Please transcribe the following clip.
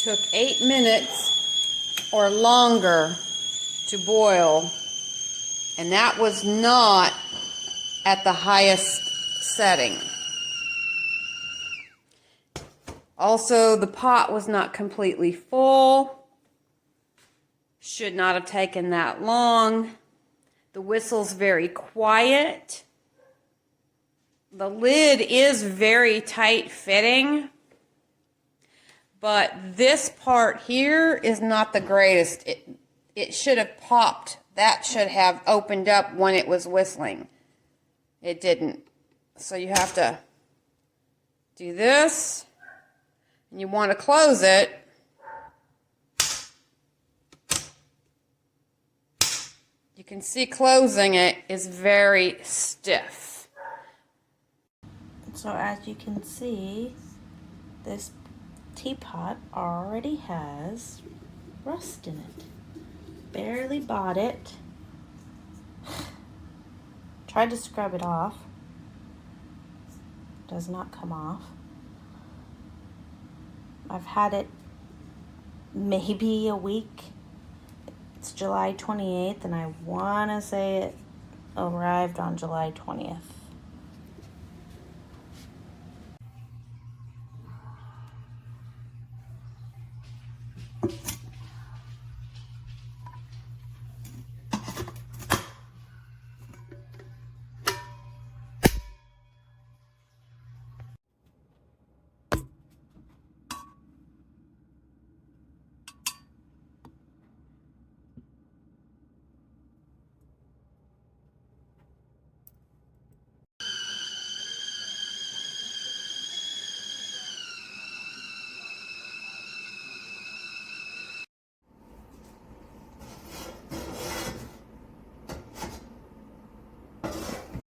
took 8 minutes or longer to boil, and that was not at the highest setting. Also, the pot was not completely full. Should not have taken that long. The whistle's very quiet. The lid is very tight fitting, but this part here is not the greatest. It should have popped. That should have opened up when it was whistling. It didn't. So you have to do this, and you want to close it. You can see closing it is very stiff. So as you can see, this teapot already has rust in it. Barely bought it. Tried to scrub it off. Does not come off. I've had it maybe a week. It's July 28th, and I want to say it arrived on July 20th.